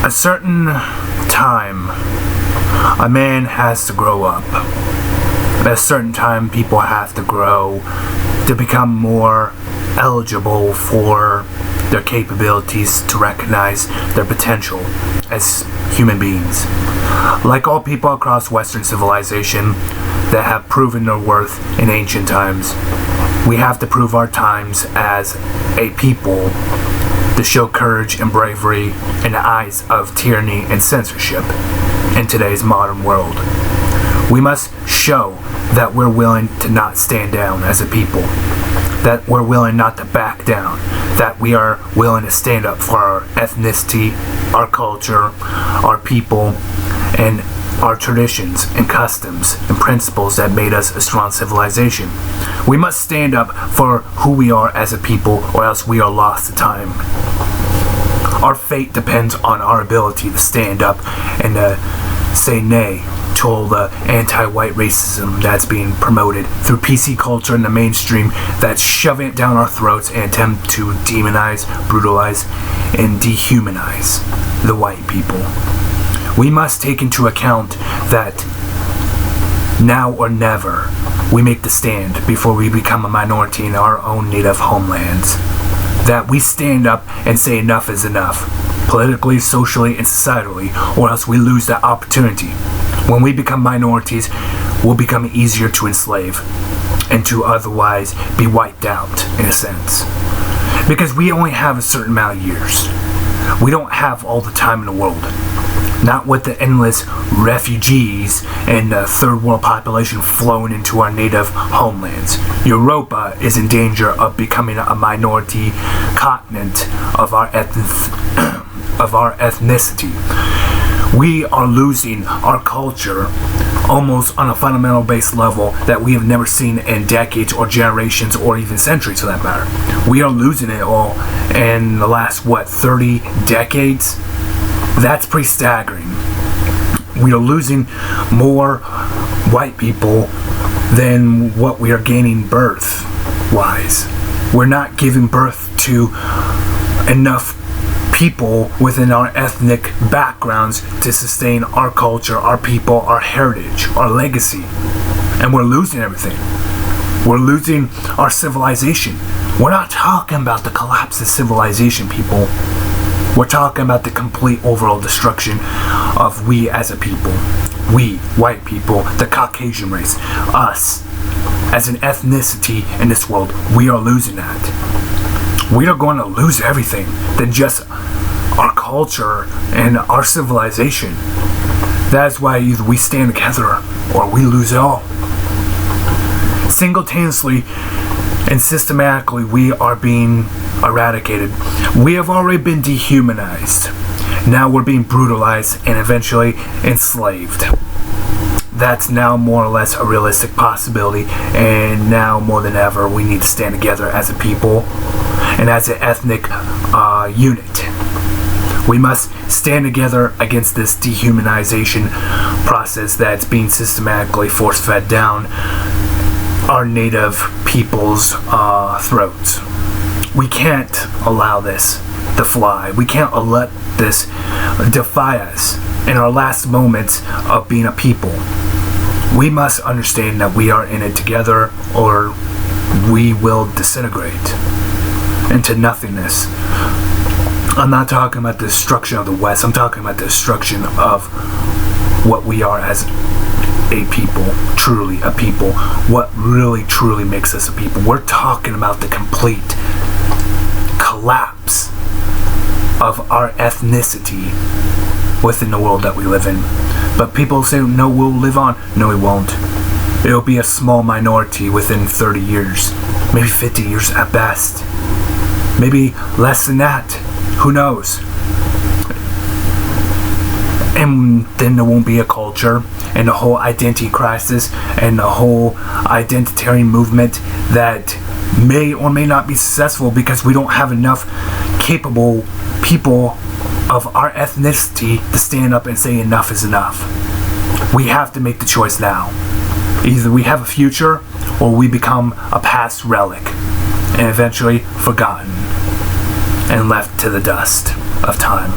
a certain time, a man has to grow up. At a certain time, people have to grow to become more eligible for their capabilities, to recognize their potential as human beings. Like all people across Western civilization that have proven their worth in ancient times, we have to prove our times as a people to show courage and bravery in the eyes of tyranny and censorship in today's modern world. We must show that we're willing to not stand down as a people, that we're willing not to back down, that we are willing to stand up for our ethnicity, our culture, our people, and our traditions and customs and principles that made us a strong civilization. We must stand up for who we are as a people, or else we are lost to time. Our fate depends on our ability to stand up and say nay to all the anti-white racism that's being promoted through PC culture and the mainstream that's shoving it down our throats and attempt to demonize, brutalize, and dehumanize the white people. We must take into account that now or never we make the stand before we become a minority in our own native homelands. That we stand up and say enough is enough, politically, socially, and societally, or else we lose that opportunity. When we become minorities, we'll become easier to enslave and to otherwise be wiped out, in a sense. Because we only have a certain amount of years. We don't have all the time in the world. Not with the endless refugees and the third world population flowing into our native homelands. Europa is in danger of becoming a minority continent of our ethnicity. We are losing our culture almost on a fundamental base level that we have never seen in decades or generations or even centuries for that matter. We are losing it all in the last, 30 decades? That's pretty staggering. We are losing more white people than what we are gaining birth-wise. We're not giving birth to enough people within our ethnic backgrounds to sustain our culture, our people, our heritage, our legacy. And we're losing everything. We're losing our civilization. We're not talking about the collapse of civilization, people. We're talking about the complete overall destruction of we as a people. We, white people, the Caucasian race, us, as an ethnicity in this world, we are losing that. We are going to lose everything than just our culture and our civilization. That's why either we stand together or we lose it all. Simultaneously and systematically, we are being eradicated. We have already been dehumanized. Now we're being brutalized and eventually enslaved. That's now more or less a realistic possibility, and now more than ever we need to stand together as a people and as an ethnic unit. We must stand together against this dehumanization process that's being systematically force-fed down our native people's throats. We can't allow this to fly. We can't let this defy us in our last moments of being a people. We must understand that we are in it together or we will disintegrate into nothingness. I'm not talking about the destruction of the West. I'm talking about the destruction of what we are as a people, truly a people. What really, truly makes us a people. We're talking about the complete collapse of our ethnicity within the world that we live in. But people say, no, we'll live on. No, we won't. It'll be a small minority within 30 years. Maybe 50 years at best. Maybe less than that. Who knows? And then there won't be a culture and the whole identity crisis and the whole identitarian movement that may or may not be successful because we don't have enough capable people of our ethnicity to stand up and say enough is enough. We have to make the choice now. Either we have a future or we become a past relic and eventually forgotten and left to the dust of time.